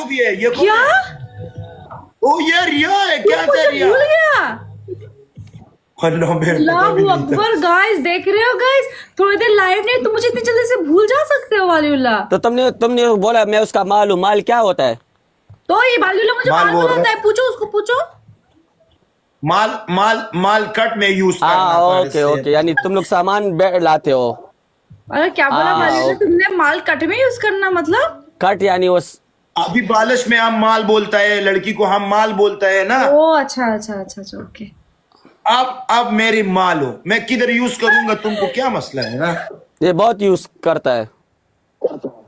भी है ये क्या? ओ ये रिया है क्या मुझे कर रिया भूल गया। अल्लाह मेरे पता भी अल्लाहू नहीं था अकबर गाइस, देख रहे हो गाइस, थोड़ी देर लाइव नहीं तुम मुझे इतनी जल्दी से भूल जा सकते हो वालीउल्लाह। तो तुमने बोला मैं उसका माल हूँ। माल क्या होता है? तो ये वालीउल्लाह मुझे माल माल बोल रहा बुलाता है, पूछो उसको, पूछो। माल माल माल कट में यूज करना हाँ पर ओके इससे। ओके, यानी तुम लोग सामान लाते हो। अरे क्या बोला हाँ, वालीउल्लाह ओके। तुमने? माल कट में यूज करना मतलब? कट यानी वो अभी बालिश में हम माल बोलता है, लड़की को हम माल बोलता है ना। ओ अच्छा अच्छा अच्छा अच्छा, ओके। अब मेरी माल हो, मैं किधर यूज करूंगा तुमको क्या मसला है ना। ये बहुत यूज करता है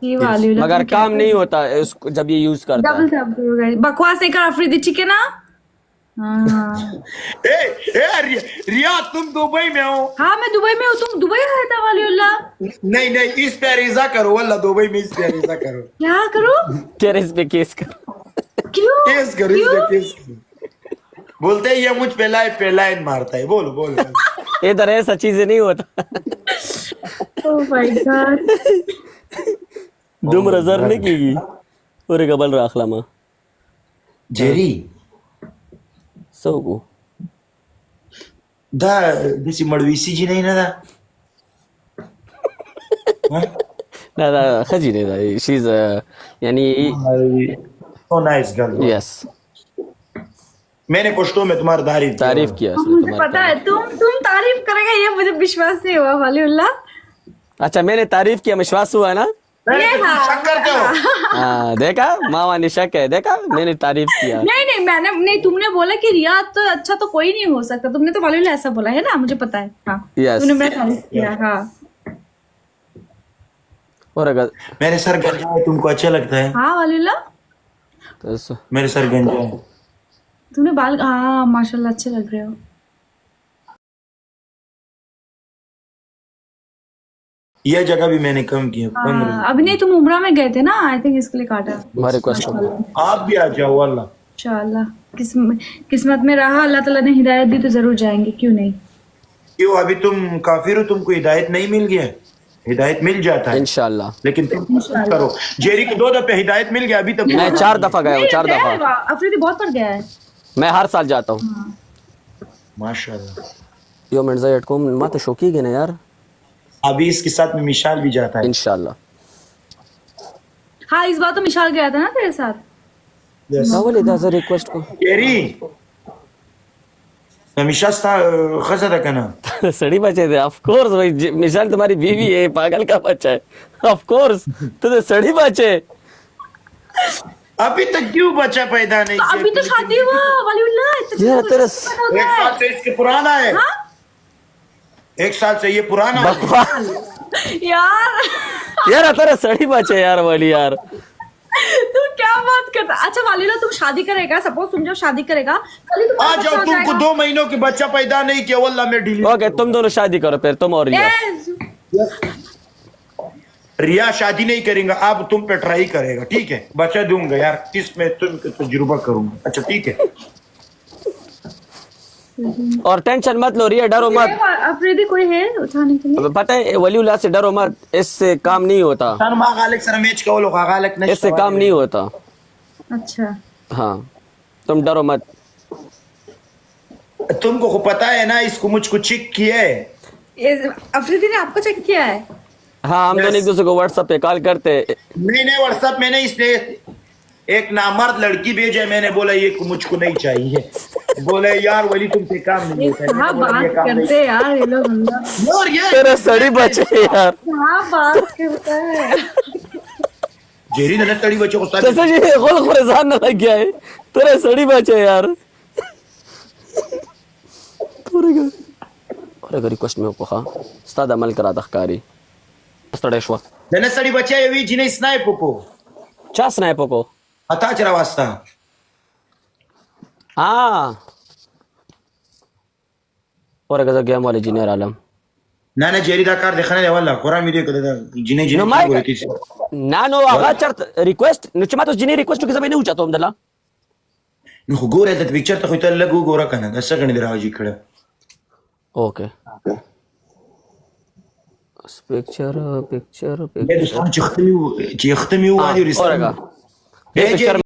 ये वालीउल्लाह मगर तुम क्या काम नहीं होता है उसको जब ये यूज करता है। डबल डबल बकवास नहीं कर अफरीदी, ठीक है ना? हाँ ए रिया तुम दुबई में हो? हाँ मैं दुबई में हूँ। तुम दुबई आया था वालीउल्लाह? नहीं नहीं, इस पे रिजा करो वल्ला, दुबई में इस पे रिजा करो, क्या करो? केस पे केस कर। क्यों? केस करो, इस क्यों? पे केस करो। बोलते हैं ये मुझ पे लाइन मारता है। बोलो बोलो इधर ऐसा चीजें नहीं होता। Oh my God. दुम रजर नहीं की पूरे कबल राखला मा जेरी सो दा दिसी मडवीसी जी नहीं ना दा ना ना खजी नहीं था शी इज यानी सो नाइस गर्ल। यस मैंने पुश्तो में तुम्हारी तारीफ किया उसने मुझे तुम्हारी पता है तुम तारीफ करेगा, ये मुझे विश्वास नहीं हुआ वालीउल्लाह। अच्छा मैंने तारीफ किया, विश्वास हुआ ना? तुम शक करते हो? हाँ देखा, मामा ने शक है, देखा मैंने तारीफ किया। नहीं मैंने नहीं, तुमने बोला कि रियाद तो अच्छा तो कोई नहीं हो सकता, तुमने तो वालीउल्लाह ऐसा बोला है ना, मुझे पता है। हाँ Yes. तुमने मेरा तारीफ किया। हाँ और अगर मेरे सर गंजा है, तुमको अच्छा लगता है? हाँ वालीउल्लाह तो मेरे सर गंजा है। तुमने बाल, हाँ माशाल्लाह अच्छे लग रहे हो। यह जगह भी मैंने कम किया। अभी नहीं, तुम उम्रा में गए थे ना, आई थिंक इसके लिए काटा। हमारे क्वेश्चन आप भी आ जाओ अल्लाह। इंशाल्लाह किस्मत में रहा, अल्लाह ताला ने हिदायत दी तो जरूर जाएंगे, क्यों नहीं। क्यों अभी तुम काफिर हो, तुमको हिदायत नहीं मिल गया? हिदायत मिल जाता है इंशाल्लाह। लेकिन तुम करो। जेरी को 2 दफे हिदायत मिल गया, अभी तक मैं 4 दफा गया हूँ, 4 दफा। अफरीदी बहुत पड़ गया है। मैं हर साल जाता हूँ। माशाल्लाह। यो मिर्जा एटको मत शौकी गए ना यार। अभी इसके साथ में मिशाल भी जाता है इंशाल्लाह। हाँ इस बार तो मिशाल गया था ना तेरे साथ। नावल इधर रिक्वेस्ट को जेरी मिशास्ता खसा था कहना। सड़ी बचे थे ऑफ कोर्स भाई, मिसाल तुम्हारी बीवी है, पागल का बच्चा है ऑफ कोर्स। तो सड़ी बचे अभी तक क्यों बच्चा पैदा नहीं तो किया? अभी तो शादी हुआ वालीउल्लाह। यार तेरे 1 साल से इसके पुराना है। 1 साल से ये पुराना है। बकवास यार यार तेरे सड़ी बचे यार वाली यार। तू क्या बात करता? अच्छा वालीउल्लाह तुम शादी करेगा, सपोज तुम जब शादी करेगा कल ही तुम्हारा आ बच्चा जाओ, हो तुमको जाएगा। 2 महीनों के बच्चा पैदा नहीं किया वल्लाह मैं डिलीट। ओके तुम दोनों शादी करो फिर, तुम और रिया। रिया शादी नहीं करेंगे, अब तुम पे ट्राई करेगा, ठीक है? बच्चा दूंगा यार, इसमें तुमको तजुर्बा करूंगा। अच्छा ठीक है। और टेंशन मत लो रिया, डरो मत। अफरीदी कोई है उठाने के लिए? पता है वलीउल्लाह से डरो मत, इससे काम नहीं होता, सर मा गालिक सर मैच का वो लोग गालिक नहीं, इससे काम नहीं होता। अच्छा हाँ तुम डरो मत। तुमको को पता है ना, इसको मुझको चेक किया है। अफरीदी ने आपको चेक किया है? हाँ हम दोनों एक दूसरे को व्हाट्सएप पे कॉल करते। नहीं व्हाट्सएप में नहीं, इसने एक नामर्द लड़की भेजा, मैंने बोला ये मुझको नहीं चाहिए। बोले यार वली तुमसे काम नहीं होता है। हाँ बात करते यार ये लोग और ये तेरे सड़ी बचे यार। हाँ बात करता है। जेरी ने तड़ी बच्चों को जैसे ये गोल खुरेजान न लग गया है, तेरे सड़ी बचे यार। और रिक्वेस्ट में को उस्ताद अमल करा दखकारी अस्तडेशवा ने सड़ी बच्चा ये भी जिने स्नाइप को चा स्नाइपो को आता चला वास्ता। हाँ और अगर गेम वाले जीनियर आलम ना जेरी दा कार दिखाने दे वाला कुरान वीडियो को दे जिने जिने बोले किसी ना नो आगा चर्त रिक्वेस्ट नुचमा तो जिनी रिक्वेस्ट के समय नहीं उचा तो हमदला नु गोरे द पिक्चर तो खोइता लगू गोरा कना ऐसा कने दे राजी खड़ा। ओके पिक्चर पिक्चर ये तो सामने चिख्तमी हुआ और ये पिक्चर